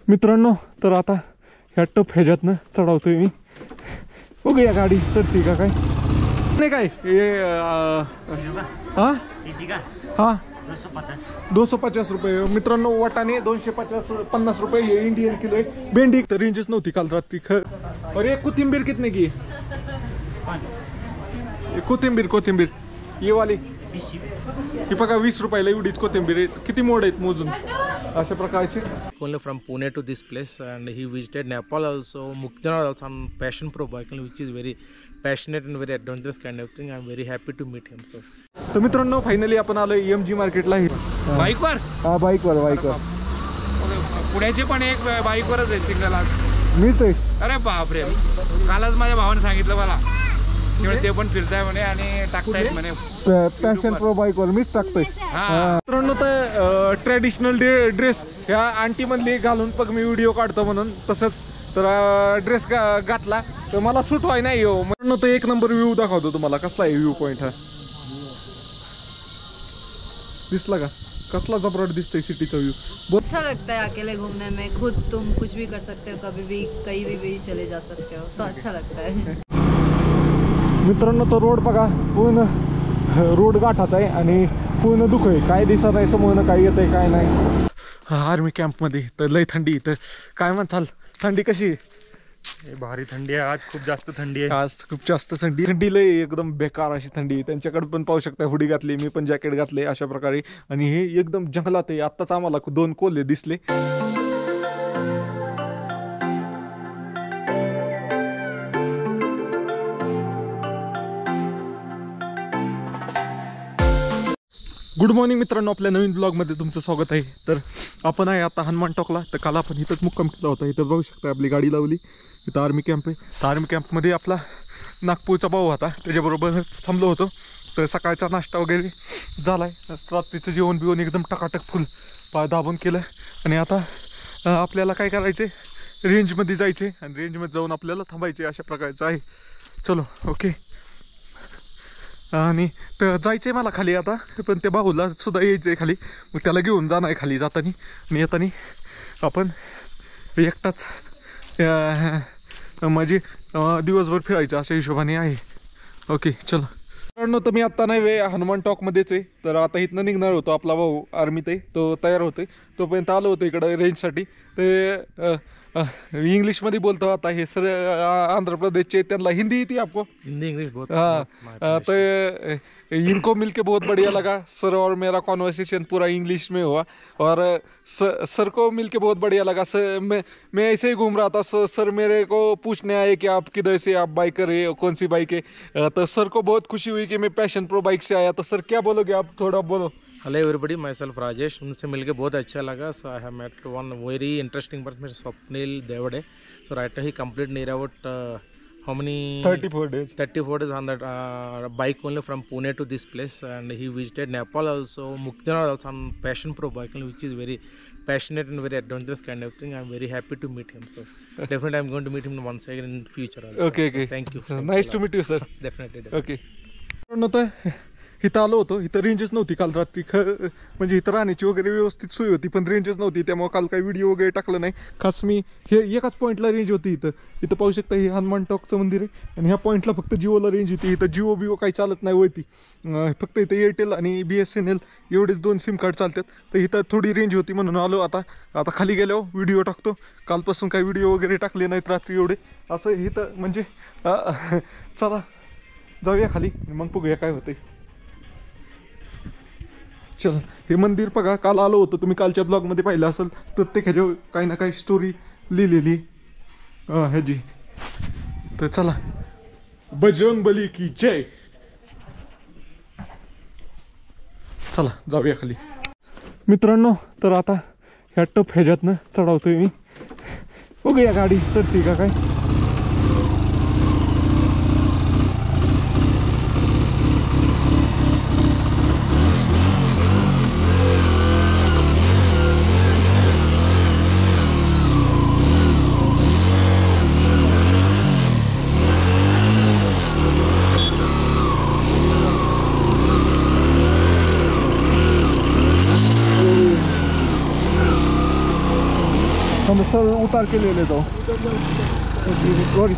मित्रांनो, तर आता ह्या टप ह्याच्यातनं चढवतोय मी. बघूया गाडी चढते का काय नाही. काय हा हा 250 रुपये मित्रांनो. वाटाणे 250 रुपये. ये इंडियन किलो आहे. भेंडी तर रेंजच नव्हती काल रात्री. अरे कोथिंबीर कितने की? कोथिंबीर ये वाली ही बघा 20 रुपयाला एवढीच कोथिंबीर आहे. किती मोड आहेत मोजून अशा प्रकारचे. Only from Pune to this place, and he visited Nepal also, Mukdana also on Passion Pro bicycle, which is very passionate and very adventurous kind of thing. I'm very happy to meet him. So, तर मित्रांनो finally आपण आलो MG मार्केटला. बाईकवर हा बाईकवर पुण्याचे पण एक बाईकवरच आहे सिग्नल आज. मीच आहे. अरे बापरे, कालच माझ्या भावाने सांगितलं मला ते पण फिरताय म्हणे आणि टाकतायत म्हणे. पॅशन प्रो बाईकवर मीच टाकतोय. मित्रांनो तर ट्रॅडिशनल ड्रेस ह्या आंटी मधली घालून बघ मी व्हिडिओ काढतो म्हणून तसंच तर ड्रेस घातला तर मला सूट व्हाय नाही हो. मित्रांनो तर एक नंबर व्ह्यू दाखवतो तुम्हाला. कसला आहे व्ह्यू पॉइंट हा? दिसला का? कसला जबरदस्त दिसतोय सिटीचा व्ह्यू. अच्छा लगता है अकेले घूमने में. खुद तुम कुछ भी कर सकते हो, कभी भी कहीं भी चले जा सकते हो, तो अच्छा लगता है. मित्रांनो तो रोड बघा पूर्ण रोड गाठाचा आहे आणि पूर्ण दुःख आहे. काय दिसत नाही समोर काय येत आहे काय नाही. आर्मी कॅम्पमध्ये तर लय थंडी. तर काय म्हणताल थंडी कशी आहे? भारी थंडी आहे आज. खूप जास्त थंडी आहे आज. खूप जास्त थंडी लय एकदम बेकार अशी थंडी. त्यांच्याकडे पण पाहू शकता हुडी घातली. मी पण जॅकेट घातले अशा प्रकारे. आणि हे एकदम जंगलात आहे. आत्ताच आम्हाला 2 कोल्हे दिसले. गुड मॉर्निंग मित्रांनो, आपल्या नवीन ब्लॉगमध्ये तुमचं स्वागत आहे. तर आपण आहे आता हनुमान टॉकला. तर काल आपण इथंच मुक्काम केला होता. इथं बघू शकता आपली गाडी लावली. इथं आर्मी कॅम्प आहे. तर आर्मी कॅम्पमध्ये आपला नागपूरचा भाऊ होता, त्याच्याबरोबरच थांबलो होतो. तर सकाळचा नाश्ता वगैरे झाला आहे. रात्रीचं जेवण बिवण एकदम टकाटक फुल दाबून केलं. आणि आता आपल्याला काय करायचं आहे, रेंजमध्ये जायचे आणि रेंजमध्ये जाऊन आपल्याला थांबायचे अशा प्रकारचं आहे. चलो ओके. आणि तर जायचं आहे मला खाली आता. पण त्या भाऊला सुद्धा यायचं आहे खाली. मग त्याला घेऊन जाणार आहे खाली जाताना. आणि येताना आपण एकटाच म्हणजे दिवसभर फिरायचं अशा हिशोबाने आहे. ओके चलो. कारण तर मी आत्ता नाही हनुमान टॉकमध्येच आहे. तर आता इथनं निघणार होतो. आपला भाऊ आर्मीत आहे, तो तयार होतोय. तोपर्यंत आलो होतो इकडं रेंजसाठी. ते इंग्लिशमध्ये बोलतो. आता हे सर आंध्र प्रदेशचे, त्यांना हिंदी येते आपको? हिंदी इंग्लिश बहुत. हाँ तो इनको मिलके बहुत बढ़िया लगा सर. और मेरा कॉन्वर्सेशन पूरा इंग्लिश में हुआ. और सर को मिलके बहुत बढ़िया लगा सर. मैं ऐसे ही घूम रहा था. सर मेरे को पूछने आए कि आप किधर से, आप बाइकर है, कौन सी बाइक है. तो सर को बहुत खुशी हुई कि मैं पैशन प्रो बाइक से आया. तो सर क्या बोलोगे आप, थोड़ा बोलो. Hello everybody, myself Rajesh. उनसे मिलके बहुत अच्छा लगा. So I have met one very interesting person, Swapnil Devde. So right he complete near about how many 34 days 34 days on that bike only from Pune to this place. And he visited Nepal also, Mukdana also on Passion Pro bicycle, which is very passionate and very adventurous kind of thing. I'm very happy to meet him. So definitely I'm going to meet him once again in future also. Okay. So thank you. Nice to meet you sir. Definitely. Okay. इथं आलो होतो. इथं रेंजच नव्हती काल रात्री. म्हणजे इथं राहण्याची वगैरे व्यवस्थित सोय होती पण रेंजच नव्हती. त्यामुळे काल काही व्हिडिओ वगैरे टाकलं नाही. खास मी हे एकाच पॉईंटला रेंज होती. इथं पाहू शकता हे हनुमान टॉकचं मंदिर आहे. आणि ह्या पॉईंटला फक्त जिओला रेंज होती. इथं जिओ बिओ काही चालत नाही होती. फक्त इथं एअरटेल आणि BSNL एवढेच 2 सिम कार्ड चालतात. तर इथं थोडी रेंज होती म्हणून आलो. आता खाली गेल्यावर व्हिडिओ टाकतो. कालपासून काही व्हिडिओ वगैरे टाकले नाहीत रात्री एवढे. असं इथं म्हणजे चला जाऊया खाली मग बघूया काय होतंय. चल हे मंदिर बघा. काल आलो होतो, तुम्ही कालच्या ब्लॉगमध्ये पाहिलं असेल. प्रत्येक ह्याच्यावर काही ना काही स्टोरी लिहिलेली ह्याची. तर चला, बजरंग बली की जय. चला जाऊया खाली. मित्रांनो तर आता ह्या टप ह्याच्यातनं चढवतोय मी. बघूया गाडी चढते का काय. हम सर उतार के ले लेता हूँ। सॉरी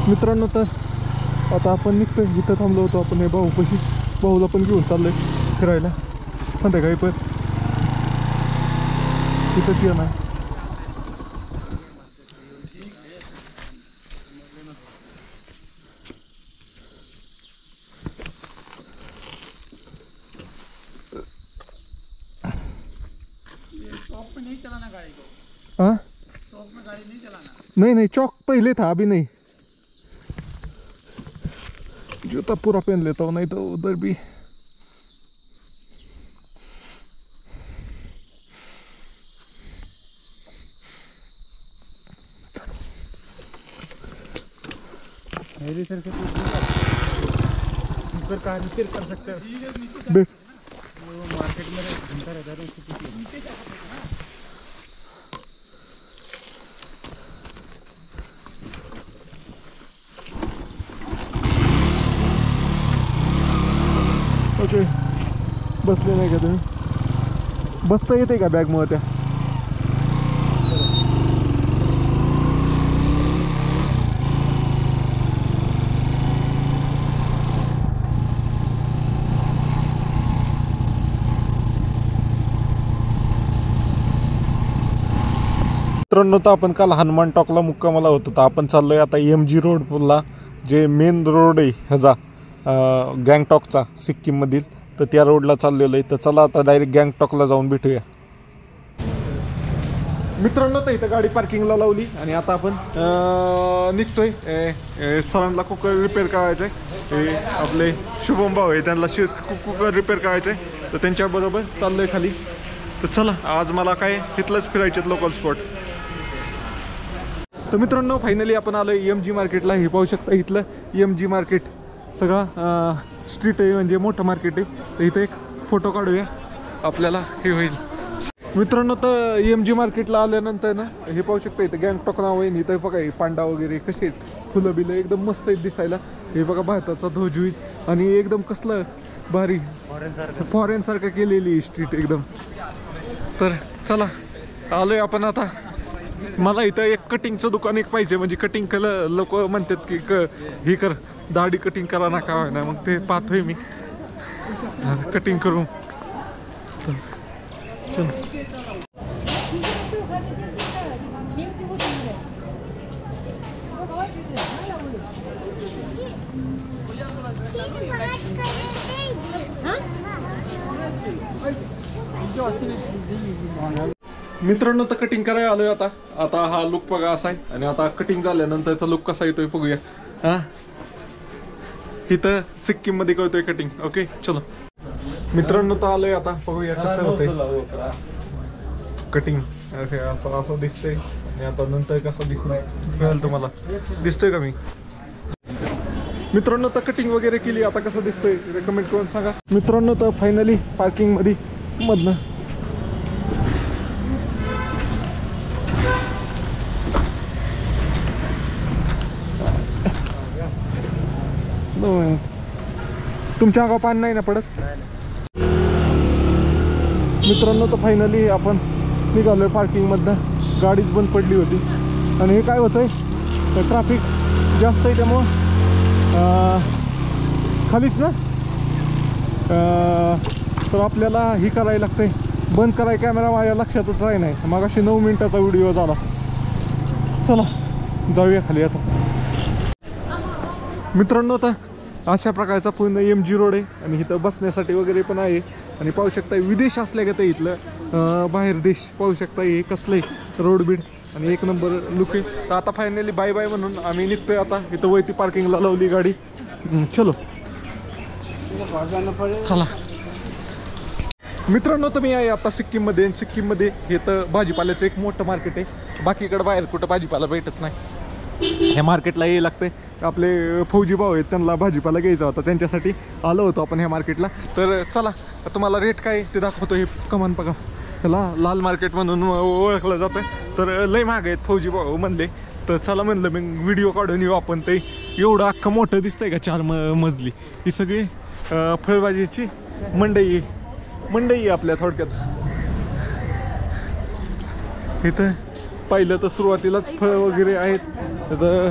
मित्रांनो, तर आता आपण निघतोय. इथं थांबलो होतो आपण हे भाऊपाशी. भाऊला पण घेऊन चाललोय फिरायला संध्याकाळी पण तिथंच येणार. हाँ नहीं नहीं, चौक पहले था, अभी नहीं. जूता पूरा पहन लेता हूँ, नहीं तो उधर भी रिपेयर कर सकते हैं। मार्केट में घूमता रहता है ओके. बसले नाही का तुम्ही? बसता येते का बॅगमुळे त्या? मित्रांनो, तर आपण काल हनुमान टॉकला मुक्कामाला होतो. तर आपण चाललोय आता MG रोडला, जे मेन रोड आहे ह्याचा गँगटॉकचा सिक्कीममधील. तर त्या रोडला चाललेलो आहे. तर चला आता डायरेक्ट गँगटॉकला जाऊन भेटूया. मित्रांनो, तर इथं गाडी पार्किंगला लावली आणि आता आपण निघतोय. सरांना कुकर रिपेअर करायचं आहे. आपले शुभम भाऊ आहे, त्यांना कुकर रिपेअर करायचं आहे. तर त्यांच्याबरोबर चाललोय खाली. तर चला, आज मला काय इथलंच फिरायचे लोकल स्पॉट. तर मित्रांनो, फायनली आपण आलोय MG मार्केटला. हे पाहू शकता इथलं MG मार्केट सगळा स्ट्रीट आहे, म्हणजे मोठं मार्केट आहे. तर इथं एक फोटो काढूया, आपल्याला हे होईल. मित्रांनो, तर MG मार्केटला आल्यानंतर ना हे पाहू शकता इथं गँगटॉक नाव आहे. इथं बघा हे पांडा वगैरे कसे आहेत, फुलं बिलं एकदम मस्त आहेत दिसायला. हे बघा भारताचा ध्वज होईल आणि एकदम कसलं भारी फॉरेन सारखं केलेली स्ट्रीट एकदम. तर चला आलोय आपण आता. मला इथं एक कटिंगचं दुकान एक पाहिजे, म्हणजे कटिंग केलं लोक म्हणतात की हे कर, दाढी कटिंग करा ना काय ना. मग ते पाहतोय मी कटिंग करू. चल मित्रांनो, तर कटिंग करायला आलोय आता. आता हा लुक बघा असा आहे आणि आता कटिंग झाल्यानंतरचा लुक कसा येतोय बघूया. हा, इथं सिक्कीम मध्ये कळतोय कटिंग. ओके चलो मित्रांनो, तर आलोय आता, बघूया कसं होतंय कटिंग. असं असं दिसतंय आणि आता नंतर कसं दिसणार कळेल तुम्हाला. दिसतोय का मी? मित्रांनो, तर कटिंग वगैरे केली, आता कसं दिसतोय रेकमेंड करून सांगा. मित्रांनो, तर फायनली पार्किंग मध्ये मधनं तुमच्या अंगावर पाणी नाही ना पडत? मित्रांनो, तर फायनली आपण निघालोय पार्किंग मधनं. गाडीच बंद पडली होती आणि हे काय होतंय, ट्रॅफिक जास्त आहे त्यामुळं खालीच ना. तर आपल्याला ही करायला लागतंय, बंद करायला. कॅमेरा माझ्या लक्षातच राही नाही. मग अशी 9 मिनिटाचा व्हिडिओ झाला. चला जाऊया खाली आता. मित्रांनो, तर अशा प्रकारचा पूर्ण MG रोड आहे आणि इथं बसण्यासाठी वगैरे पण आहे. आणि पाहू शकता विदेश असल्या का ते इथलं बाहेर देश पाहू शकता. हे कसलंय रोड बीड आणि एक नंबर लुक आहे. तर आता फायनली बाय बाय म्हणून आम्ही निघतोय आता. इथं वरती पार्किंगला लावली गाडी. चलो चला. मित्रांनो, तर मी आहे आता सिक्कीममध्ये. सिक्कीममध्ये हे तर भाजीपाल्याचं एक मोठं मार्केट आहे. बाकीकडे बाहेर कुठं भाजीपाला भेटत नाही. ह्या मार्केटला यायला लागते. आपले फौजी भाऊ आहेत, त्यांना भाजीपाला घ्यायचा होता, त्यांच्यासाठी आलो होतो आपण ह्या मार्केटला. तर चला तुम्हाला रेट काय ते दाखवतो. हे कमान बघा, ह्याला लाल मार्केट म्हणून ओळखलं जातं. तर लय महाग आहेत फौजी भाऊ म्हणले, तर चला म्हणलं मग व्हिडिओ काढून येऊ आपण. ते एवढं अख्खं मोठं दिसतंय का 4 मजली. ही सगळी फळभाजीची मंडई आहे आपल्या थोडक्यात. इथं पाहिलं तर सुरुवातीलाच फळं वगैरे आहेत. तर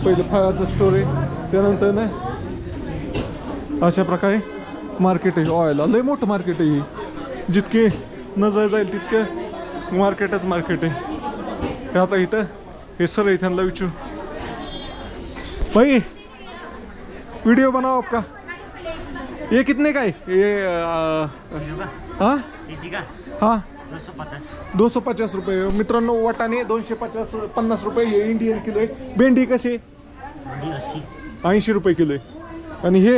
पहिलं फळाचं स्टोर आहे, त्यानंतर ना अशा प्रकारे मार्केट आहे. ऑइल लय मोठं मार्केट आहे. जितके नजर जाईल तितकं मार्केट आहे. आता इथं हे सर त्यांना विचारू, भाई वीडियो बनाओ आपका, ये कितने का है ये? हाँ हाँ 250 रुपये. मित्रांनो वाटाणे 250 रुपये हे इंडियन किलो आहे. भेंडी कशी 80 रुपये किलो आहे. आणि हे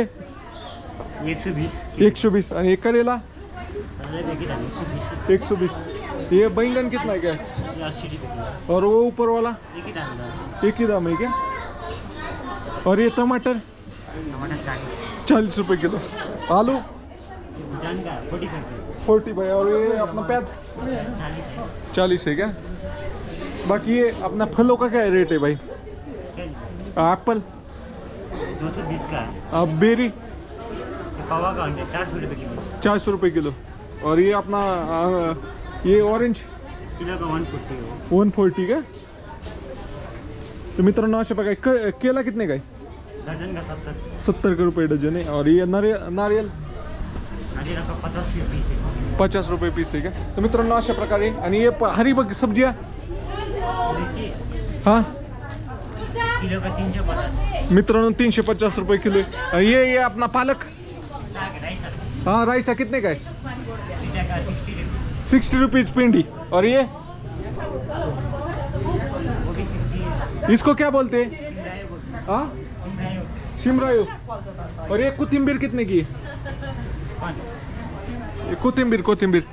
120. आणि हे करेला 120. ये बैंगन कितना है क्या? 80 रुपये. और वो ऊपर वाला एक ही दाम है क्या? और ये टमाटर 40 रुपये किलो. आलू 45. और ये अपना प्याज 40 है क्या? बाकी ये अपना फलों का क्या रेट है भाई? एप्पल 220 का है. अब बेरी पवा का 400 रुपये किलो. 400 रुपये किलो. और ये अपना ये ऑरेंज किलो का 140 है. 140 का. तो मित्रांनो अशा प्रकारे केला कितने का है? दर्जन का 70 रुपये डजन है. और ये नारियल 50 रुपये पीस आहे का. तर मित्रांनो अशा प्रकारे. आणि हे हरी बघ सब्जिया हां किलो का 350. मित्रांनो 350 रुपये किलो आहे. ये अपना पालक हाँ राइसा कितने का है? 60 रुपीज़ पिंडी. और ये इसको क्या बोलते हैं? हाँ शिमरायू. और ये कोथिंबीर कितने की है? कोथिंबीर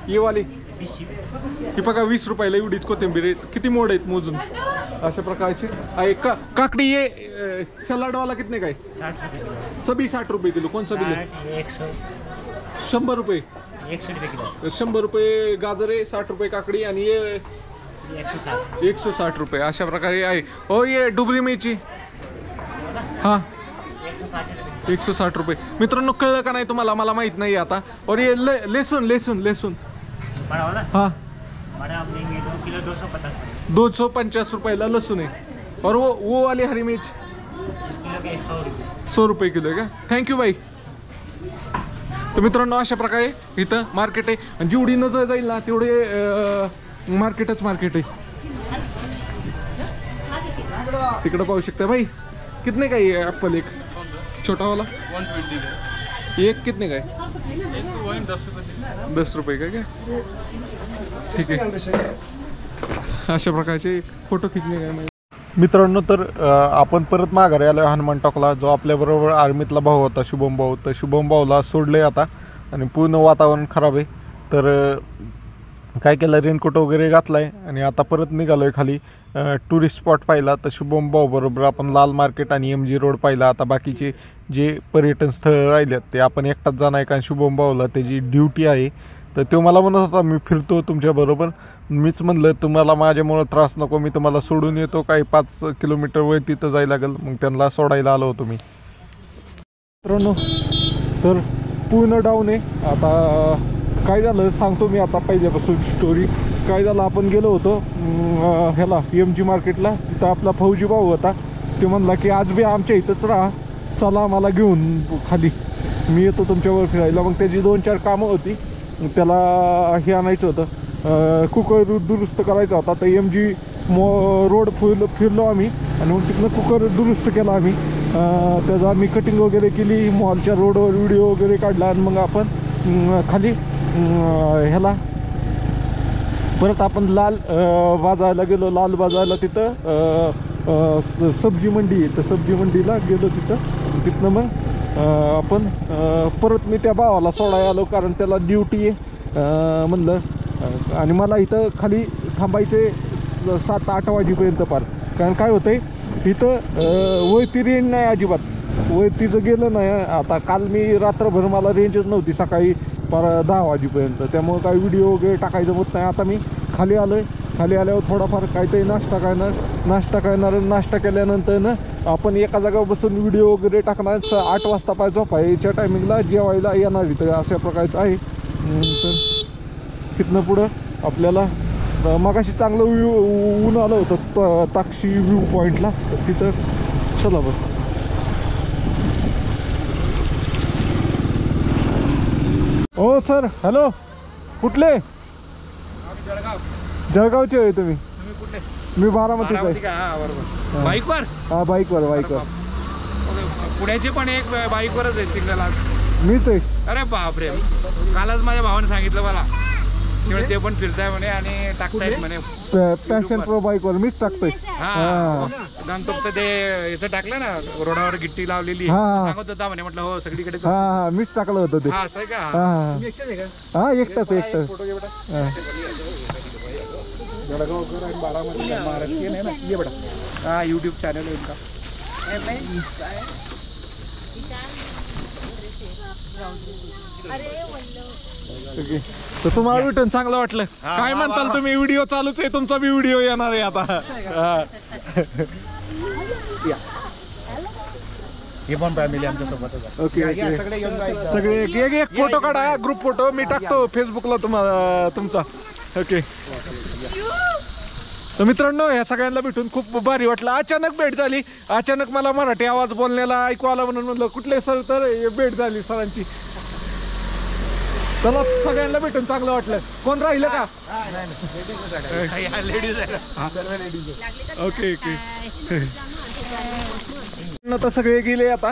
ये वाली ही बघा 20 रुपयाला एवढीच कोथिंबीर आहे. किती मोड आहेत मोजून अशा प्रकारचे आहे. काकडी ये सलाड वाला कितने का है? 60 रुपये किलो. सभी 60 रुपये किलो. कौन सा किलो? 100 100 रुपये. 100 रुपये किलो. 100 रुपये गाजर आहे, 60 रुपये काकडी. आणि ये 160. 160 रुपये अशा प्रकारे आहे. हो ये डुबरी मिरची हां 160 रुपये. मित्रांनो कळलं का नाही तुम्हाला? मला माहित नाही आता. और ये लहसुन बड़ा वाला हाँ बड़ा आप लेंगे 2 किलो 250. 250 रुपयाला लहसुन आहे. और वो वाली हरी मिर्च किलो का 100 रुपये. 100 रुपये किलो आहे का. थँक्यू बाई. तर मित्रांनो अशा प्रकारे इथं मार्केट आहे. आणि जेवढी नजर जाईल ना तेवढे मार्केट आहे. तिकडं पाहू शकता भाई. कितने का ये एप्पल? एक छोटा वाला 120 एक कितने का है? 10 रुपये का क्या? ठीक आहे. अशा प्रकारचे फोटो खिचणे काय. मित्रांनो तर आपण परत माघारी आलो हनुमान टॉकला. जो आपल्याबरोबर आर्मीतला भाऊ होता शुभम भाऊ, तर शुभम भाऊला सोडले आता. आणि पूर्ण वातावरण खराब आहे. तर काय केलं, रेनकोट वगैरे घातलाय आणि आता परत निघालोय खाली टुरिस्ट स्पॉट पाहिला. तर शुभम भाऊ बरोबर आपण लाल मार्केट आणि MG रोड पाहिला. आता बाकीचे जे पर्यटन स्थळ राहिलेत ते आपण एकटाच जाणार आहे, कारण शुभम भाऊला त्याची ड्युटी आहे. तर तो मला म्हणत होता मी फिरतो तुमच्याबरोबर. मीच म्हणलं तुम्हाला माझ्यामुळं त्रास नको, मी तुम्हाला सोडून येतो. काही 5 किलोमीटर वर तिथं जायला लागेल. मग त्यांना सोडायला आलो होतो मी. मित्रांनो तर पूर्ण डाऊन आहे. आता काय झालं सांगतो मी आता पहिल्यापासून स्टोरी. काय झालं, आपण गेलो होतो ह्याला MG मार्केटला. तिथं आपला फौजी भाऊ होता. ते म्हणला की आज बी आमच्या इथंच राहा, चला मला घेऊन खाली, मी येतो तुमच्यावर फिरायला. मग त्याची 2-4 कामं होती. त्याला हे आणायचं होतं, कुकर दुरुस्त करायचा होता. तर MG रोड फिरलो आम्ही आणि मग तिथनं कुकर दुरुस्त केला आम्ही. त्याचा आम्ही कटिंग वगैरे केली, मॉलच्या रोडवर व्हिडिओ वगैरे काढला. आणि मग आपण खाली ह्याला परत आपण लाल बाजाराला गेलो. लाल बाजाराला तिथं सब्जी मंडी आहे. तर सब्जी मंडीला गेलो तिथनं मग आपण परत मी त्या भावाला सोडायला आलो, कारण त्याला ड्युटी आहे म्हणलं. आणि मला इथं खाली थांबायचे 7-8 वाजेपर्यंत पार. कारण काय होतंय इथं वरती रेंज नाही अजिबात. वरतीचं गेलं नाही. आता काल मी रात्रभर मला रेंजच नव्हती सकाळी पार 10 वाजेपर्यंत. त्यामुळं काही व्हिडिओ वगैरे टाकायचं होत नाही. आता मी खाली आलोय. खाली आल्यावर थोडाफार काहीतरी नाश्ता करणार. नाश्ता केल्यानंतर ना आपण एका जागेवर बसून व्हिडिओ वगैरे टाकणार. 8 वाजता पाय झोपायच्या टायमिंगला जेवायला येणार इथं अशा प्रकारचं आहे. तर तिथनं पुढं आपल्याला मगाशी चांगलं ऊन आलं होतं ताक्षी व्ह्यू पॉईंटला. तर तिथं चला बरं. हो सर, हॅलो. कुठले? जळगावचे आहे तुम्ही? मी बारामतीच आहे. बाईकवर? हा, बाईकवर. पुण्याचे पण एक बाईकवरच आहे सिग्नल आज. मीच आहे. अरे बापरे, कालच माझ्या भावाने सांगितलं मला. ते पण फिरताय म्हणे आणि टाकतायत म्हणे. पॅशन प्रो बाईकवर मीच टाकतोय. हा, गणतोपचं ते याचं टाकलं ना, रोडावर गिट्टी लावलेली. सांगत होता म्हणे. म्हटलं हो सगळीकडे. हा, मीच टाकलं होतं ते. हा, असं आहे का? हा, एकटाच. जळगावकर आणि बारामती महाराष्ट्रीयन आहे ना. ये बेटा. हा, यूट्यूब चॅनल आहे का? तर तुम्हाला भेटून चांगलं वाटलं. काय म्हणताल तुम्ही? व्हिडिओ चालूच आहे, तुमचा बी व्हिडिओ येणार आहे आता. हे पण फॅमिली आमच्या सोबतच. ओके, सगळे एक फोटो काढा, ग्रुप फोटो मी टाकतो फेसबुकला तुमचा. ओके. तर मित्रांनो, ह्या सगळ्यांना भेटून खूप भारी वाटलं. अचानक भेट झाली. अचानक मला मराठी आवाज बोलण्याला ऐकू आला म्हणून म्हणलं कुठले सर, तर भेट झाली सरांची. चला, सगळ्यांना भेटून चांगलं वाटलं. कोण राहिलं का? लेडीज आहे. ओके. आता सगळे गेले. आता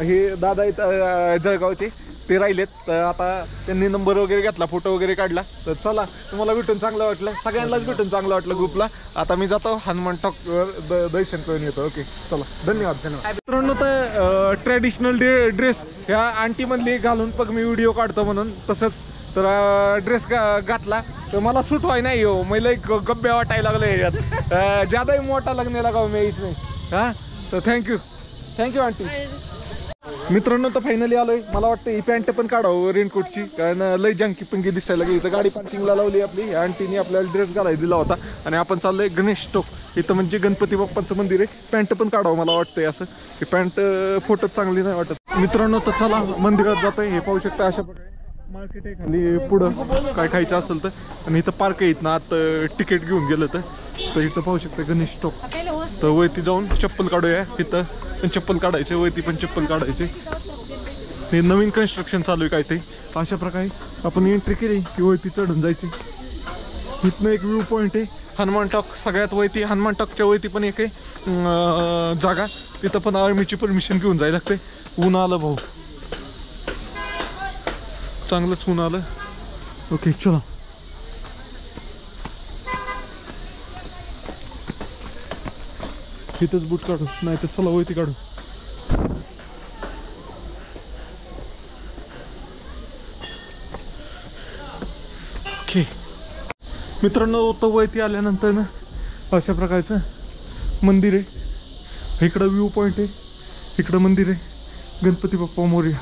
हे दादा आहेत जळगावचे, ते राहिलेत. तर आता त्यांनी नंबर वगैरे घेतला, फोटो वगैरे काढला. तर चला, तुम्हाला भेटून चांगलं वाटलं. सगळ्यांनाच भेटून चांगलं वाटलं ग्रुपला. आता मी जातो हनुमान टॉकवर दर्शन करून येतो. ओके, चला, धन्यवाद. मित्रांनो, तर ट्रॅडिशनल ड्रेस ह्या आंटीमधली घालून बघ मी व्हिडिओ काढतो म्हणून. तसंच तर ड्रेस घातला तर मला सूट व्हाय नाही हो. मला एक गब्ब्या वाटायला लागलं ह्याच्यात. ज्यादा मोठा लगने लगाव मी इसमें. हां, तर थँक्यू आंटी. मित्रांनो, तर फायनली आलोय. मला वाटतं ही पॅन्ट पण काढावं रेनकोटची, कारण लय जंकी पंगी दिसायला लागली. इथं गाडी पार्किंगला लावली आपली. आंटीने आपल्याला ड्रेस घालायला दिला होता आणि आपण चाललोय गणेश टोक. इथं म्हणजे गणपती बाप्पांचं मंदिर आहे. पॅन्ट पण काढावं मला वाटतंय. असं की पॅन्ट फोटो चांगली नाही वाटत. मित्रांनो, तर चला मंदिरात जातोय. हे पाहू शकता अशा प्रकारे मार्केट आहे खाली. पुढं काय खायचं असेल तर. आणि इथं पार्क आहे. इथं आत तिकीट घेऊन गेलं तर इथं पाहू शकता गणेश टोक. तर वरती जाऊन चप्पल काढूया. इथं पण चप्पल काढायचे, वरती पण चप्पल काढायचे. हे नवीन कन्स्ट्रक्शन चालू आहे काय ते. अशा प्रकारे आपण एंट्री केली की वरती चढून जायची. इथनं एक व्ह्यू पॉईंट आहे हनुमान टॉक. सगळ्यात वरती हनुमान टॉकच्या वरती पण एक आहे जागा. तिथं पण आर्मीची परमिशन घेऊन जायला लागते. ऊन आलं भाऊ, चांगलंच ऊन आलं. ओके, चला. इथंच बूट काढू, नाही तर चला वरती काढू. ओके मित्रांनो, तो वरती आल्यानंतर ना अशा प्रकारचं मंदिर आहे. इकडं व्ह्यू पॉईंट आहे, इकडं मंदिर आहे. गणपती बाप्पा मोरया.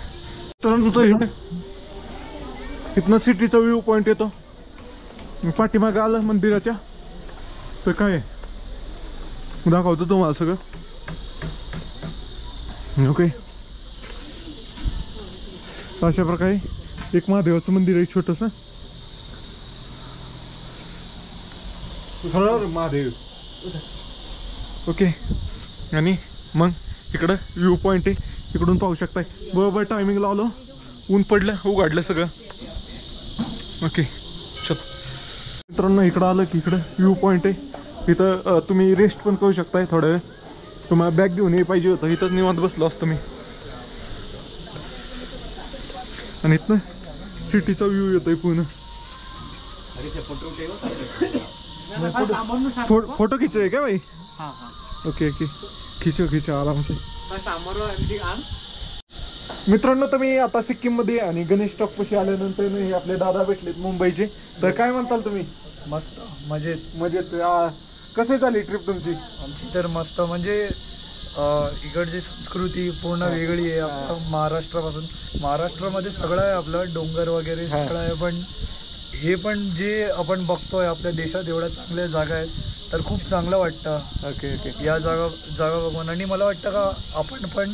मित्रांनो, इथनं सिटीचा व्ह्यू पॉईंट येतो. पाठीमागं आलं मंदिराच्या तर काय दाखवतो तुम्हाला सगळं. ओके, अशा प्रकारे एक महादेवाचं मंदिर आहे छोटंसं. महादेव. ओके, आणि मग इकडं व्ह्यू पॉईंट आहे. इकडून पाहू शकताय. बरोबर टायमिंग लावलं, ऊन पडलं, उघडलं सगळं. ओके, चल मित्रांनो, इकडं आलं की इकडं व्ह्यू पॉईंट आहे. इथं तुम्ही रेस्ट पण करू शकताय थोडा वेळ. तुम्हाला बॅग घेऊन ये पाहिजे होतं, इथंच निवांत बसलो असतो मी. आणि इथनं सिटीचा व्ह्यू येतोय पूर्ण. फोटो खिचोय काय भाई? ओके ओके, खिचो आराम से. मित्रांनो, तुम्ही आता सिक्कीम मध्ये आणि गणेश टॉक पाशी आल्यानंतर हे आपले दादा भेटलेत मुंबईचे. तर काय म्हणताल तुम्ही? मस्त मजेत. मजेत. कसे झाली ट्रिप तुमची? आमची तर मस्त, म्हणजे इकडची संस्कृती पूर्ण वेगळी आहे आपल्या महाराष्ट्रापासून. महाराष्ट्रामध्ये सगळं आहे, आपलं डोंगर वगैरे सगळं आहे, पण हे पण जे आपण बघतोय आपल्या देशात एवढ्या चांगल्या जागा आहेत, तर खूप चांगलं वाटतं. ओके. या जागा बघून. आणि मला वाटतं का आपण पण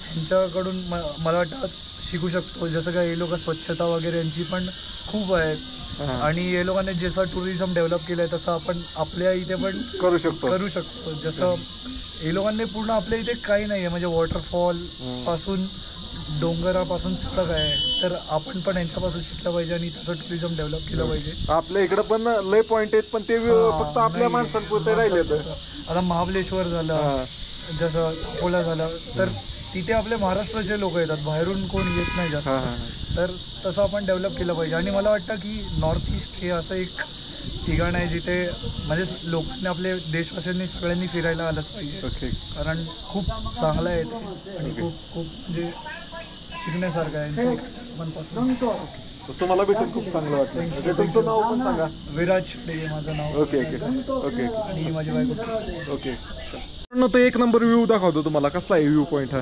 ह्यांच्याकडून मला वाटतं शिकू शकतो. जसं काय हे लोक स्वच्छता वगैरे यांची पण खूप आहेत, आणि हे लोकांनी जसं टुरिझम डेव्हलप केलं आहे तसं आपण आपल्या इथे पण करू शकतो. जसं हे लोकांनी पूर्ण आपल्या इथे काही नाही आहे, म्हणजे वॉटरफॉल पासून डोंगरापासून सगळं काय आहे, तर आपण पण यांच्यापासून शिकलं पाहिजे आणि तसं टुरिझम डेव्हलप केलं पाहिजे. आपल्या इकडे पण लय पॉइंट आहेत, पण ते फक्त आपल्या माणसांपुरते राहिले. आता महाबलेश्वर झालं, जसं अकोला झालं, तर तिथे आपले महाराष्ट्राचे लोक येतात, बाहेरून कोण येत नाही जास्त. तर तसं आपण डेव्हलप केलं पाहिजे. आणि मला वाटतं की नॉर्थ ईस्ट हे असं एक ठिकाण आहे जिथे म्हणजे लोकांनी, आपले देशवासियांनी सगळ्यांनी फिरायला आलंच पाहिजे. कारण खूप चांगलं आहे ते आणि खूप म्हणजे शिकण्यासारखं आहे मनपासून. तुम्हाला भेटून खूप चांगलं वाटलं. तुमचं नाव पण सांगा. विराज शिंदे माझं नाव. ओके. आणि माझी बायको. ओके. तो एक नंबर व्ह्यू दाखवतो तुम्हाला. कसला आहे व्ह्यू पॉइंट हा?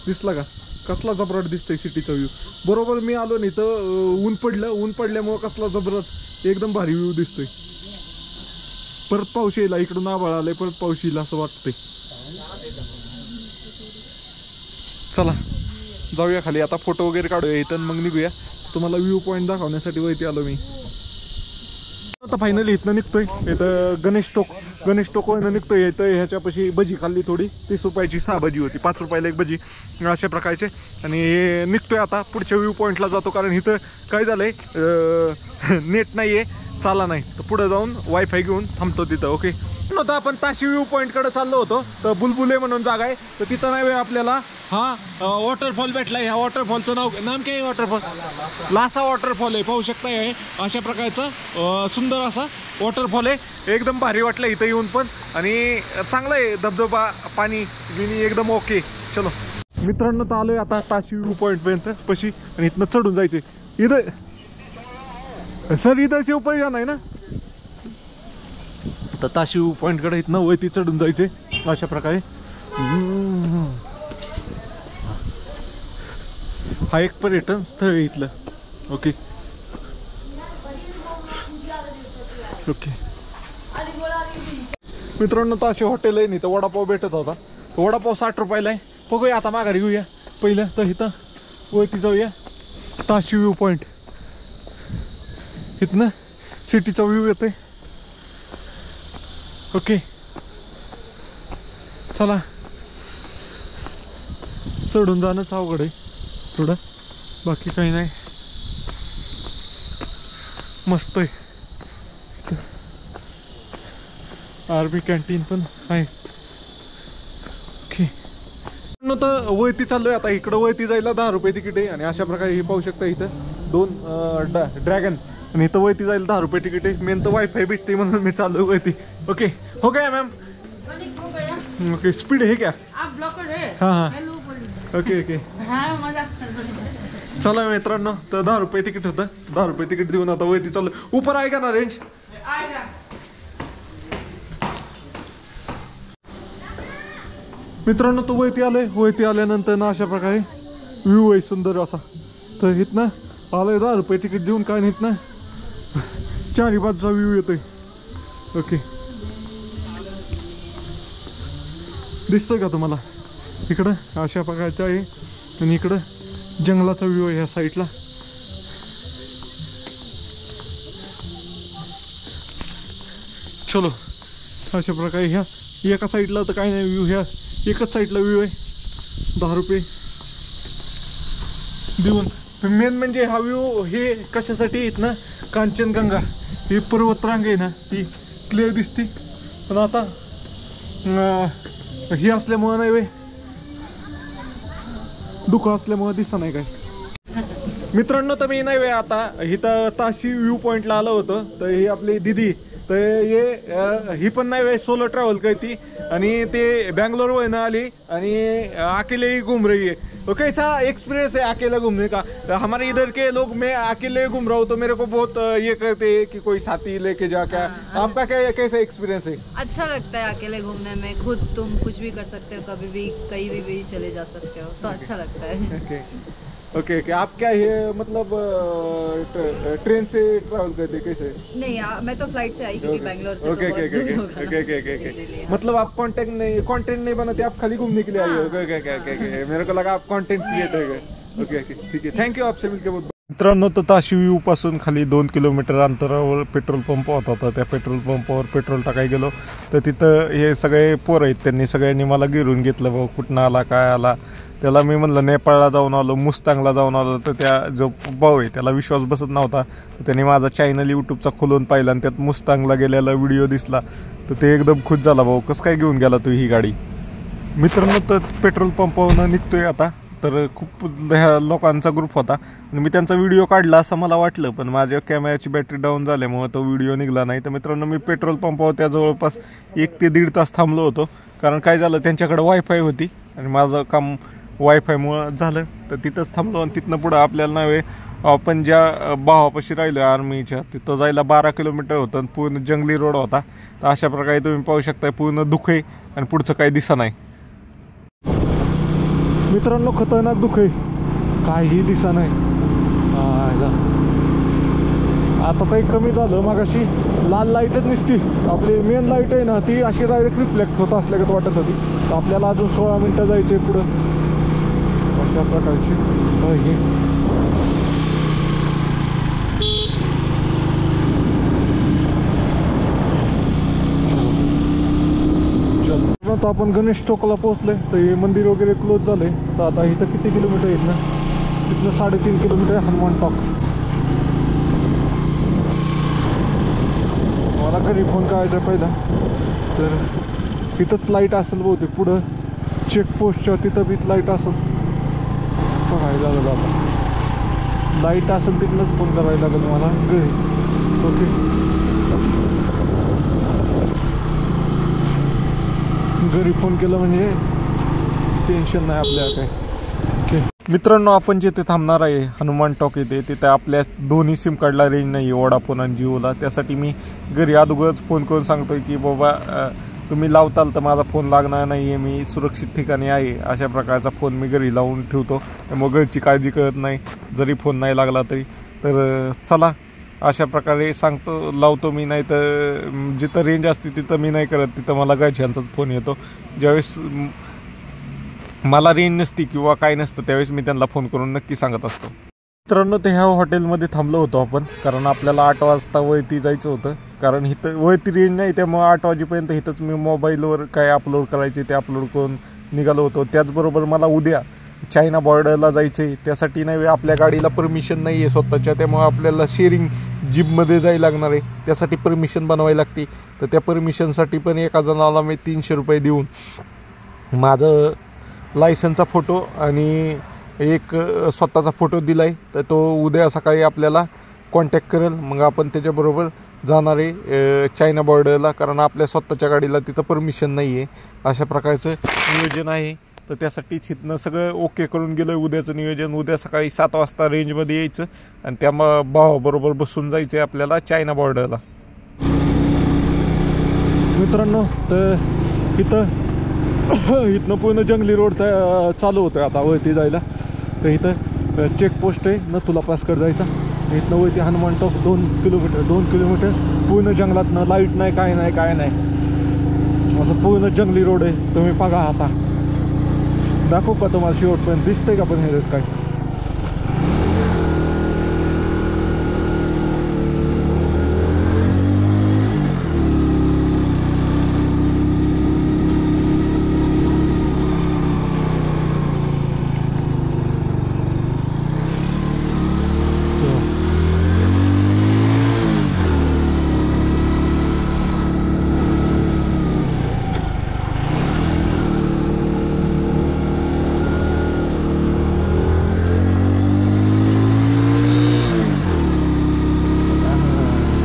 दिसला का? कसला जबरट दिसतोय सिटीचा व्ह्यू. बरोबर मी आलो नाही तर ऊन पडल्यामुळं कसला जबरत एकदम भारी व्ह्यू दिसतोय. परत पाऊस येईल, इकडून आभाळ आलंय, परत पाऊस येईल असं वाटतंय. चला जाऊया खाली आता, फोटो वगैरे काढूया इथं, मग निघूया. तुम्हाला व्ह्यू पॉइंट दाखवण्यासाठी वरती आलो मी. आता फायनली इथनं निघतोय. इथं गणेश टोक निघतोय. इथं ह्याच्यापाशी भजी खाल्ली थोडी, 30 रुपयाची 6 भजी होती, 5 रुपयाला एक भजी अशा प्रकारचे. आणि निघतोय आता पुढच्या व्ह्यू पॉईंटला जातो, कारण इथं काय झालंय नेट नाही आहे, चाला नाही. तर पुढे जाऊन वायफाय घेऊन थांबतो तिथं. ओके. आता आपण ताशी व्ह्यू पॉईंटकडे चाललो होतो, तर बुलबुले म्हणून जागा आहे, तर तिथं नाही आपल्याला हा वॉटरफॉल भेटला. ह्या वॉटरफॉलचं नाम काय आहे? वॉटरफॉल लासा वॉटरफॉल आहे. पाहू शकता हे अशा प्रकारचं सुंदर असा वॉटरफॉल आहे. एकदम भारी वाटलं इथं येऊन पण, आणि चांगलं आहे धबधबा, पाणी बिनी एकदम ओके. चलो मित्रांनो, तर आलोय आता ताशी व्ह्यू पॉईंट पर्यंत पशी, आणि इथनं चढून जायचे. इथं सर इथं शिवपर्यंत नाही ना, तर ताशी व्ह्यू पॉईंटकडे इथनं वरती चढून जायचे अशा प्रकारे. हा एक पर्यटन स्थळ आहे इथलं. ओके. मित्रांनो, तर असे हॉटेल आहे नाही तर वडापाव भेटत होता. वडापाव 60 रुपयाला आहे. बघूया आता माघारी घेऊया. पहिलं तर इथं वरती जाऊया ताशी व्ह्यू पॉईंट. इथनं सिटीचा व्ह्यू येतोय. ओके चला, चढून जाणंच अवघड आहे थोडं, बाकी काही नाही. मस्त आहे. आरबी कॅन्टीन पण आहे. ओके. तर वरती चाललोय आता. इकडं वरती जायला 10 रुपये तिकीट आहे, आणि अशा प्रकारे हे पाहू शकता इथं 2 ड्रॅगन, आणि इथं वरती जायला 10 रुपये तिकीट आहे. मेन तर वायफाय भेटते म्हणून मी चाललोय वरती. ओके हो गया मैम. ओके. स्पीड है क्या? आप ब्लॉकड है. हाँ. Hello okay okay. हाँ मजाक कर रहे हैं. चला मित्रांनो, तर 10 रुपये तिकीट होतं. 10 रुपये तिकीट देऊन आता वरती चाललो. ऊपर आहे का ना रेंज? आएगा. मित्रांनो, तो वरती आलोय. वरती आल्यानंतर ना अशा प्रकारे व्ह्यू आहे सुंदर असा. तर इथनं आलोय 10 रुपये तिकीट देऊन, काय नाही इथनं चारी बाजूचा व्ह्यू येतोय. ओके. दिसतोय का तुम्हाला? इकडं अशा प्रकारचं आहे, आणि इकडं जंगलाचा व्ह्यू आहे ह्या साईडला. चलो अशा प्रकारे ह्या एका साईडला तर काही नाही व्ह्यू, ह्या एकच साईडला व्ह्यू आहे. 10 रुपये देऊन. मेन म्हणजे हा व्ह्यू हे कशासाठी येत ना, कांचनगंगा ही पर्वतरांग आहे ना, ती क्लिअर दिसते. पण आता हे असल्यामुळं नाही वे, दुःख असल्यामुळं दिसत नाही काय. मित्रांनो, तर मी नाही वे आता इथं ताशी व्ह्यू पॉईंटला आलं होतं. तर ही आपली दिदी, तर ही पण नाही वे सोलो ट्रॅव्हल करती, आणि ते बँगलोरवरनं आली, आणि अकेले घुम रही आहे. तो कैसा एक्सपीरियंस है अकेले घूमने का? हमारे इधर के लोग, मैं अकेले घूम रहा हूँ तो मेरे को बहुत ये कहते हैं कि कोई साथी लेके जा क्या। आपका क्या कैसा एक्सपीरियंस है? अच्छा लगता है अकेले घूमने में, खुद तुम कुछ भी कर सकते हो, कभी भी कहीं भी चले जा सकते हो, तो अच्छा लगता है। Okay okay. आप क्या ये मतलब ट्रेन से ट्रैवल करते कैसे? नहीं मैं तो फ्लाइट से आई क्योंकि बैंगलोर से ओके तो ओके बहुत दूर ओके होगा ना, ओके ओके ओके। इसीलिए। मतलब आप कंटेंट नहीं बनाते, आप खाली घूमने के लिए आए हो? Okay okay okay okay. मेरे को लगा आप कंटेंट क्रिएटर है। ओके ओके ठीक है, थँक्यू। आपसे मिलके बहुत मित्रांनो, तर ताशी व्ह्यू पासून खाली 2 किलोमीटर अंतरावर पेट्रोल पंप होता. त्या पेट्रोल पंपावर पेट्रोल टाकाय गेलो तर तिथं हे सगळे पोरं आहेत, त्यांनी सगळ्यांनी मला गिरून घेतलं. भाऊ कुठनं आला, काय आला? त्याला मी म्हणलं नेपाळला जाऊन आलो, मुस्तांगला जाऊन आलो. तर त्या जो भाऊ आहे त्याला विश्वास बसत नव्हता. तर त्याने माझा चॅनल यूट्यूबचा खोलून पाहिला आणि त्यात मुस्तांगला गेलेला व्हिडिओ दिसला. तर ते एकदम खुश झाला. भाऊ कसं काय घेऊन गेला तू ही गाडी? मित्रांनो, तर पेट्रोल पंपावरून निघतोय आता. तर खूप लोकांचा ग्रुप होता आणि मी त्यांचा व्हिडिओ काढला असं मला वाटलं, पण माझ्या कॅमेऱ्याची बॅटरी डाऊन झाल्यामुळे तो व्हिडिओ निघाला नाही. तर मित्रांनो, मी पेट्रोल पंपावर त्या जवळपास 1 ते 1.5 तास थांबलो होतो. कारण काय झालं, त्यांच्याकडे वायफाय होती आणि माझं काम वायफायमुळं झालं. तर तिथंच थांबलो आणि तिथनं पुढं आपल्याला नव्हे, आपण ज्या भावापाशी राहिलो आर्मीच्या तिथं जायला 12 किलोमीटर होतं आणि पूर्ण जंगली रोड होता. तर अशा प्रकारे तुम्ही पाहू शकता, पूर्ण धुकं आहे आणि पुढचं काही दिसत नाही. मित्रांनो, खतरनाक धुकं आहे, काही दिसत नाही. आता काही कमी झालं. मागाशी लाल लाईटच नसती, आपली मेन लाईट आहे ना ती अशी डायरेक्ट रिफ्लेक्ट होत असल्यागत वाटत होती. तर आपल्याला अजून 16 मिनटं जायचे पुढं. अशा प्रकारची आता आपण गणेश चौकला पोहोचले. तर हे मंदिर वगैरे क्लोज झाले. तर आता इथं किती किलोमीटर आहेत ना, तिथनं 3.5 किलोमीटर हनुमान टॉक. मला घरी फोन करायचा पहिला, तर तिथंच लाईट असेल बहुतेक पुढं चेकपोस्टच्या तिथं बी लाईट असेल. बघायला लागलं आता लाईट असेल तिथनंच फोन करायला लागेल मला घरी. ओके, घरी फोन केलं म्हणजे टेन्शन नाही आपल्याला काय. ओके मित्रांनो, आपण जिथे थांबणार आहे हनुमान टॉक येते, तिथे आपल्या दोन्ही सिम कार्डला रेंज नाही आहे, वोडाफोन आणि जिओला. त्यासाठी मी घरी अगोदरच फोन करून सांगतोय की बाबा तुम्ही लावताल तर माझा फोन लागणार नाही आहे, मी सुरक्षित ठिकाणी आहे. अशा प्रकारचा फोन मी घरी लावून ठेवतो, त्यामुळे घरची काळजी करत नाही जरी फोन नाही लागला तरी. तर चला अशा प्रकारे सांगतो, लावतो मी. नाही तर जिथं रेंज असते तिथं मी नाही करत, तिथं मला घरच्यांचाच फोन येतो. ज्यावेळेस मला रेंज नसती किंवा काय नसतं त्यावेळेस मी त्यांना फोन करून नक्की सांगत असतो. मित्रांनो, ते ह्या हॉटेलमध्ये थांबलो होतो आपण, कारण आपल्याला 8 वाजता वरती जायचं होतं. कारण इथं वरती रेंज नाही, त्यामुळे 8 वाजेपर्यंत इथंच मी मोबाईलवर काय अपलोड करायचे ते अपलोड करून निघालो होतो. त्याचबरोबर मला उद्या चायना बॉर्डरला जायचं आहे. त्यासाठी नाही, आपल्या गाडीला परमिशन नाही आहे स्वतःच्या, त्यामुळे आपल्याला शेअरिंग जीपमध्ये जायला लागणार आहे. त्यासाठी परमिशन बनवावी लागते. तर त्या परमिशनसाठी पण एका जणाला मी 300 रुपये देऊन माझं लायसनचा फोटो आणि एक स्वतःचा फोटो दिला आहे. तर तो उद्या सकाळी आपल्याला कॉन्टॅक्ट करेल, मग आपण त्याच्याबरोबर जाणार आहे चायना बॉर्डरला. कारण आपल्या स्वतःच्या गाडीला तिथं परमिशन नाही आहे. अशा प्रकारचं नियोजन आहे. तर त्यासाठी तिथनं सगळं ओके करून गेलं उद्याचं नियोजन. उद्या सकाळी 7 वाजता रेंजमध्ये यायचं आणि त्या भावाबरोबर बसून जायचं आहे आपल्याला चायना बॉर्डरला. मित्रांनो, तर इथनं पूर्ण जंगली रोड चालू होतं आता वरती जायला. तर इथं चेकपोस्ट आहे न तुला पासकर जायचा. इथनं वरती हनुमान टॉक 2 किलोमीटर पूर्ण जंगलातनं, लाईट नाही, काय नाही, असं पूर्ण जंगली रोड आहे. तुम्ही बघा, आता दाखवू का तुम्हाला शेवटपर्यंत दिसतंय का पण हे काय.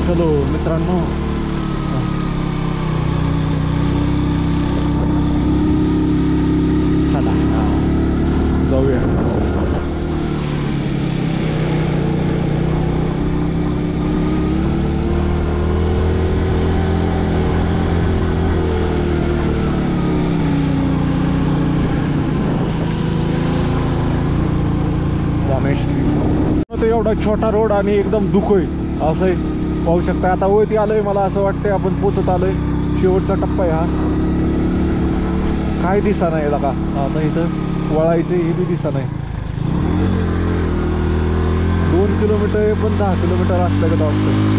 चलो मित्रांनो, चला जाऊया. इथं एवढा छोटा रोड आणि एकदम दुखोय असं आहे, पाहू शकता. आता वरती आलोय, मला असं वाटतंय आपण पोचत आलोय. शेवटचा टप्पा आहे हा. काय दिसा नाही का आता इथं वळायचं हे बी दिसा नाही. 2 किलोमीटर पण 10 किलोमीटर असलं का वाटतं.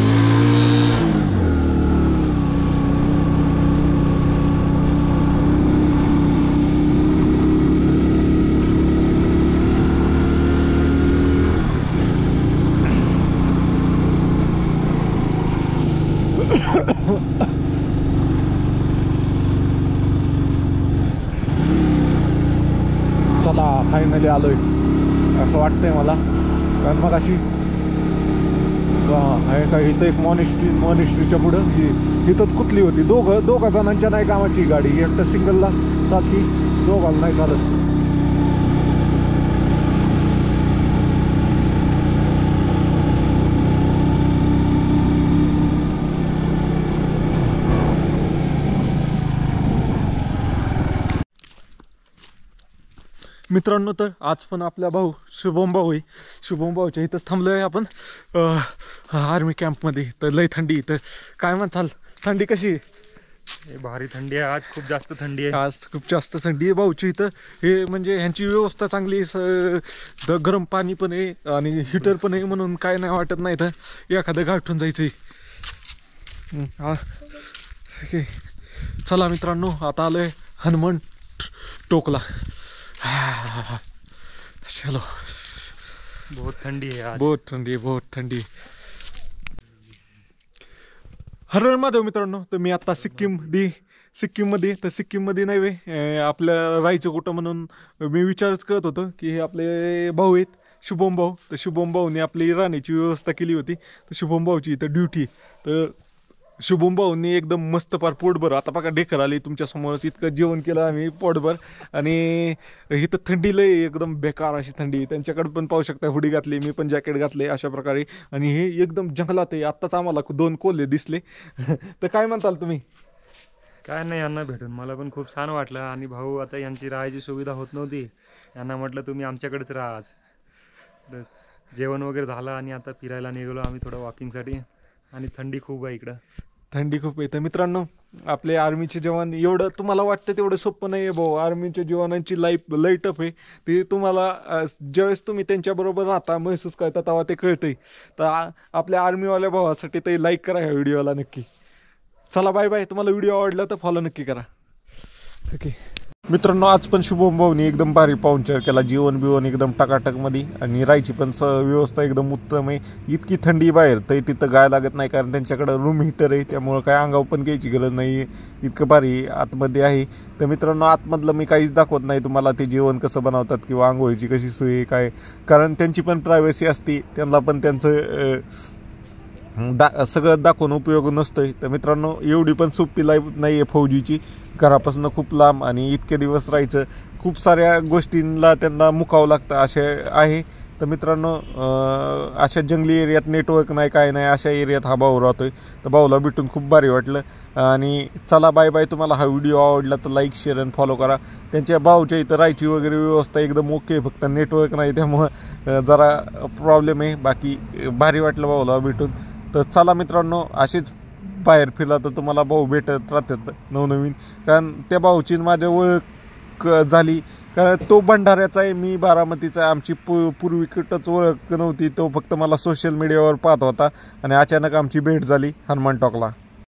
चला फायनली आलोय असं वाटतंय मला. कारण मग अशी आहे का इथं एक मॉनेस्ट्रीच्या पुढं इथंच कुठली होती. दोघा जणांच्या नाही कामाची गाडी, एकटं सिंगलला चालती, दोघाला नाही चालत. मित्रांनो, तर आज पण आपला भाऊ शुभम भाऊच्या इथंच थांबलो आहे आपण आर्मी कॅम्पमध्ये. तर लय थंडी. तर काय म्हणताल, थंडी कशी आहे? भारी थंडी आहे आज, खूप जास्त थंडी आहे आज, खूप जास्त थंडी आहे भाऊची इथं. हे म्हणजे ह्यांची व्यवस्था चांगली आहे, गरम पाणी पण आहे आणि हिटर पण आहे, म्हणून काय नाही वाटत नाही. तर एखादं गाठून जायचं. चला मित्रांनो, आता आलोय हनुमान टोकला. चलो. बहुत थंडी है आज. बहुत थंडी. हर हर महादेव मित्रांनो. तर मी आता सिक्कीममध्ये तर सिक्कीममध्ये नाही वे आपल्या राहायचं कुठं म्हणून मी विचारच करत होतो की हे आपले भाऊ आहेत शुभम भाऊ. तर शुभम भाऊने आपली राहण्याची व्यवस्था केली होती. तर शुभम भाऊची इथं ड्युटी. तर शुभम भाऊंनी एकदम मस्त पार पोटभर, आता बघा ढेकर आली तुमच्यासमोर, इतकं जेवण केलं आम्ही पोटभर. आणि इथं थंडी लय एकदम बेकार अशी थंडी. त्यांच्याकडे पण पाहू शकता हुडी घातली, मी पण जॅकेट घातले अशा प्रकारे. आणि हे एकदम जंगलात आहे. आत्ताच आम्हाला 2 कोल्हे दिसले. तर काय म्हणताल तुम्ही? काय नाही, यांना भेटून मला पण खूप छान वाटलं. आणि भाऊ, आता यांची राहायची सुविधा होत नव्हती, यांना म्हटलं तुम्ही आमच्याकडेच राहा आज. तर जेवण वगैरे झालं आणि आता फिरायला निघालो आम्ही थोडं वॉकिंगसाठी. आणि थंडी खूप आहे इकडं, थंडी खूप आहे. तर मित्रांनो, आपले आर्मीचे जवान एवढं तुम्हाला वाटतं तेवढं सोपं नाही आहे भाऊ. आर्मीच्या जवानांची लाईफ लई टफ आहे. ते तुम्हाला ज्यावेळेस तुम्ही त्यांच्याबरोबर राहता महसूस करता तेव्हा ते कळतंय. तर आपल्या आर्मीवाल्या भावासाठी ते लाईक करा ह्या व्हिडिओला नक्की. चला बाय बाय. तुम्हाला व्हिडिओ आवडला तर फॉलो नक्की करा. ओके मित्रांनो, आज पण शुभम भाऊनी एकदम भारी पाहुणचार केला. जेवण बिवण एकदम टकाटकमध्ये आणि राहायची पण व्यवस्था एकदम उत्तम आहे. इतकी थंडी बाहेर तर तिथं गाय लागत नाही, कारण त्यांच्याकडं रूम हीटर आहे, त्यामुळं काय अंगावर पण घ्यायची गरज नाही. इतकं भारी आतमध्ये आहे. तर मित्रांनो, आतमधलं मी काहीच दाखवत नाही तुम्हाला, ते जेवण कसं बनवतात किंवा आंघोळीची कशी सोय काय, कारण त्यांची पण प्रायव्हसी असते, त्यांना पण त्यांचं सगळं दाखवून उपयोग नसतोय. तर मित्रांनो, एवढी पण सोपी लाईफ नाही आहे फौजीची. घरापासून खूप लांब आणि इतके दिवस राहायचं, खूप साऱ्या गोष्टींना त्यांना मुकावं लागतं असे आहे. तर मित्रांनो, अशा जंगली एरियात नेटवर्क नाही काय नाही अशा एरियात हा भाऊ राहतोय. तर भाऊला भेटून खूप भारी वाटलं. आणि चला बाय बाय. तुम्हाला हा व्हिडिओ आवडला तर लाईक शेअर आणि फॉलो करा. त्यांच्या भाऊच्या इथं राहायची वगैरे व्यवस्था एकदम ओके, फक्त नेटवर्क नाही त्यामुळं जरा प्रॉब्लेम आहे. बाकी भारी वाटलं भाऊला भेटून. तर चला मित्रांनो, असेच बाहेर फिरला तर तुम्हाला भाऊ भेटत राहतात नवनवीन. कारण त्या भाऊची माझ्या ओळख झाली, कारण तो भंडाऱ्याचा आहे, मी बारामतीचा आहे. आमची पूर्वीकटच ओळख नव्हती. तो फक्त मला सोशल मीडियावर पाहत होता आणि अचानक आमची भेट झाली हनुमान टॉकला.